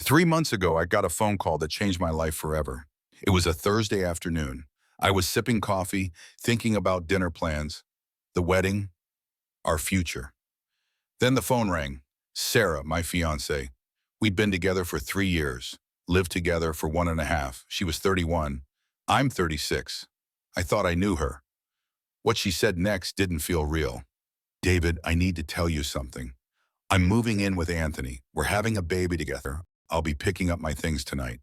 3 months ago, I got a phone call that changed my life forever. It was a Thursday afternoon. I was sipping coffee, thinking about dinner plans, the wedding, our future. Then the phone rang. Sarah, my fiance. We'd been together for 3 years, lived together for 1.5. She was 31. I'm 36. I thought I knew her. What she said next didn't feel real. David, I need to tell you something. I'm moving in with Anthony. We're having a baby together. I'll be picking up my things tonight.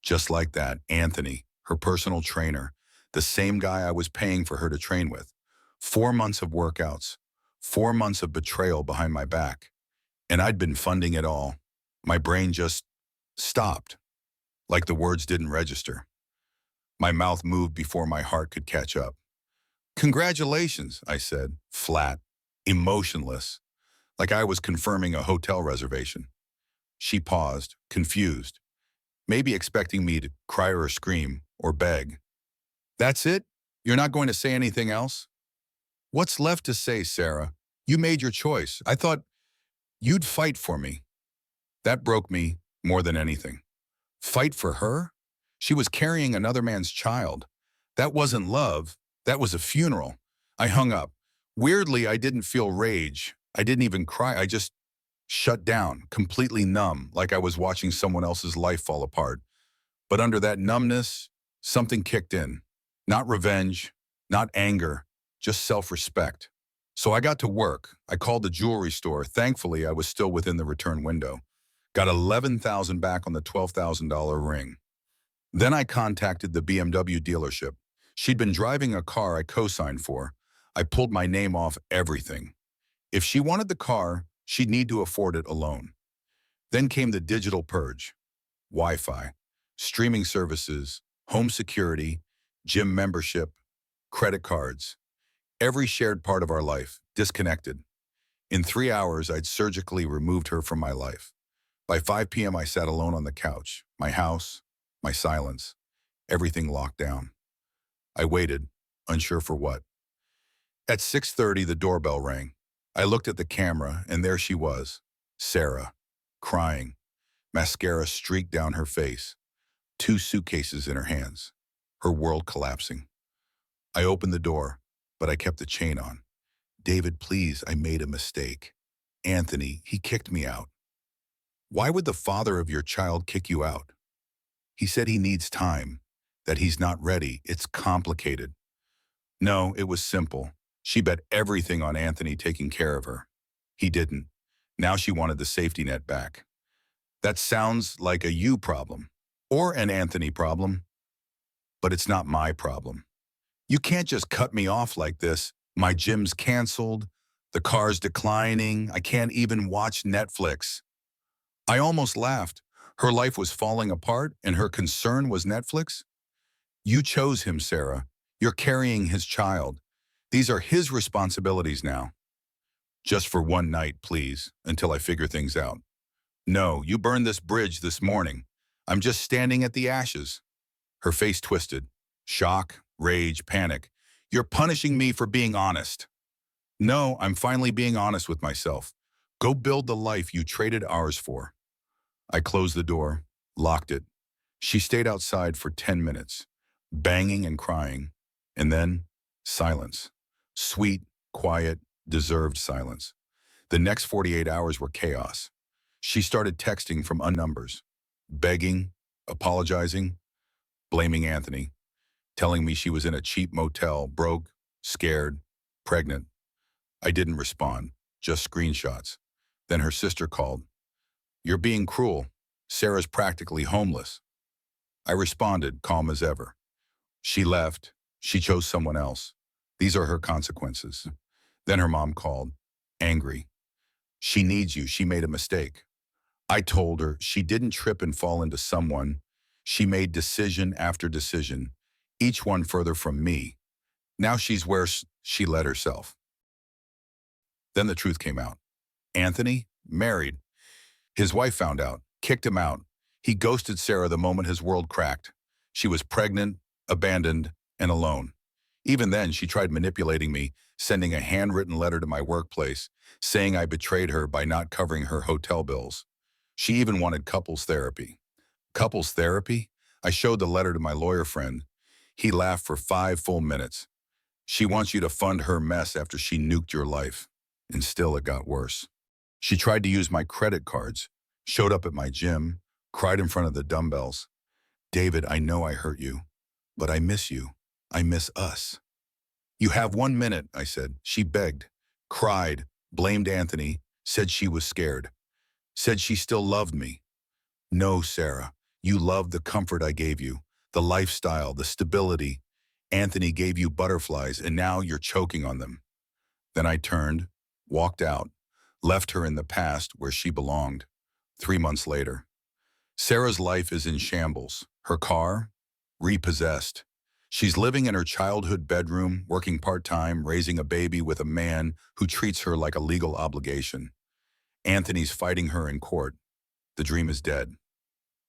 Just like that, Anthony, her personal trainer, the same guy I was paying for her to train with. 4 months of workouts, 4 months of betrayal behind my back. And I'd been funding it all. My brain just stopped, like the words didn't register. My mouth moved before my heart could catch up. Congratulations, I said, flat, emotionless, like I was confirming a hotel reservation. She paused, confused, maybe expecting me to cry or scream or beg. That's it? You're not going to say anything else? What's left to say, Sarah? You made your choice. I thought you'd fight for me. That broke me more than anything. Fight for her? She was carrying another man's child. That wasn't love. That was a funeral. I hung up. Weirdly, I didn't feel rage. I didn't even cry. I just shut down, completely numb, like I was watching someone else's life fall apart. But under that numbness, something kicked in. Not revenge, not anger, just self-respect. So I got to work. I called the jewelry store. Thankfully, I was still within the return window. Got $11,000 back on the $12,000 ring. Then I contacted the BMW dealership. She'd been driving a car I co-signed for. I pulled my name off everything. If she wanted the car, she'd need to afford it alone. Then came the digital purge. Wi-Fi, streaming services, home security, gym membership, credit cards. Every shared part of our life, disconnected. In 3 hours, I'd surgically removed her from my life. By 5 p.m., I sat alone on the couch, my house, my silence, everything locked down. I waited, unsure for what. At 6:30, the doorbell rang. I looked at the camera, and there she was, Sarah, crying, mascara streaked down her face, 2 suitcases in her hands, her world collapsing. I opened the door, but I kept the chain on. David, please, I made a mistake. Anthony, he kicked me out. Why would the father of your child kick you out? He said he needs time, that he's not ready. It's complicated. No, it was simple. She bet everything on Anthony taking care of her. He didn't. Now she wanted the safety net back. That sounds like a you problem, or an Anthony problem, but it's not my problem. You can't just cut me off like this. My gym's canceled, the car's declining, I can't even watch Netflix. I almost laughed. Her life was falling apart and her concern was Netflix? You chose him, Sarah. You're carrying his child. These are his responsibilities now. Just for one night, please, until I figure things out. No, you burned this bridge this morning. I'm just standing at the ashes. Her face twisted. Shock, rage, panic. You're punishing me for being honest. No, I'm finally being honest with myself. Go build the life you traded ours for. I closed the door, locked it. She stayed outside for 10 minutes, banging and crying, and then silence. Sweet, quiet, deserved silence. The next 48 hours were chaos. She started texting from unknown numbers, begging, apologizing, blaming Anthony, telling me she was in a cheap motel, broke, scared, pregnant. I didn't respond, just screenshots. Then her sister called. You're being cruel. Sarah's practically homeless. I responded, calm as ever. She left. She chose someone else. These are her consequences. Then her mom called, angry. She needs you. She made a mistake. I told her she didn't trip and fall into someone. She made decision after decision, each one further from me. Now she's where she led herself. Then the truth came out. Anthony, married. His wife found out, kicked him out. He ghosted Sarah the moment his world cracked. She was pregnant, abandoned, and alone. Even then, she tried manipulating me, sending a handwritten letter to my workplace, saying I betrayed her by not covering her hotel bills. She even wanted couples therapy. Couples therapy? I showed the letter to my lawyer friend. He laughed for 5 full minutes. She wants you to fund her mess after she nuked your life. And still it got worse. She tried to use my credit cards, showed up at my gym, cried in front of the dumbbells. David, I know I hurt you, but I miss you. I miss us. You have 1 minute, I said. She begged, cried, blamed Anthony, said she was scared, said she still loved me. No, Sarah, you loved the comfort I gave you, the lifestyle, the stability. Anthony gave you butterflies, and now you're choking on them. Then I turned, walked out, left her in the past where she belonged. 3 months later, Sarah's life is in shambles. Her car? Repossessed. She's living in her childhood bedroom, working part-time, raising a baby with a man who treats her like a legal obligation. Anthony's fighting her in court. The dream is dead.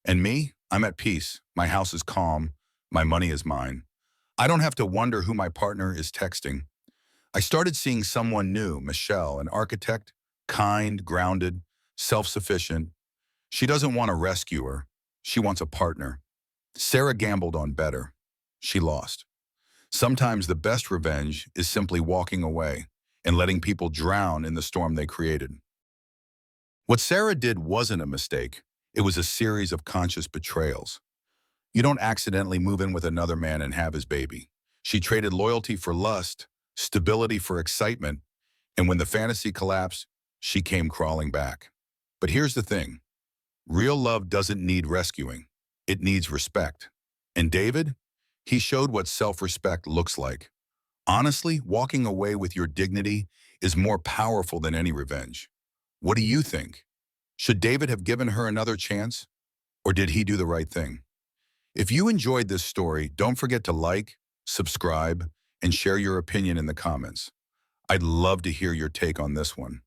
And me? I'm at peace. My house is calm. My money is mine. I don't have to wonder who my partner is texting. I started seeing someone new, Michelle, an architect, kind, grounded, self-sufficient. She doesn't want a rescuer. She wants a partner. Sarah gambled on better. She lost. Sometimes the best revenge is simply walking away and letting people drown in the storm they created. What Sarah did wasn't a mistake. It was a series of conscious betrayals. You don't accidentally move in with another man and have his baby. She traded loyalty for lust, stability for excitement, and when the fantasy collapsed, she came crawling back. But here's the thing. Real love doesn't need rescuing. It needs respect. And David? He showed what self-respect looks like. Honestly, walking away with your dignity is more powerful than any revenge. What do you think? Should David have given her another chance? Or did he do the right thing? If you enjoyed this story, don't forget to like, subscribe, and share your opinion in the comments. I'd love to hear your take on this one.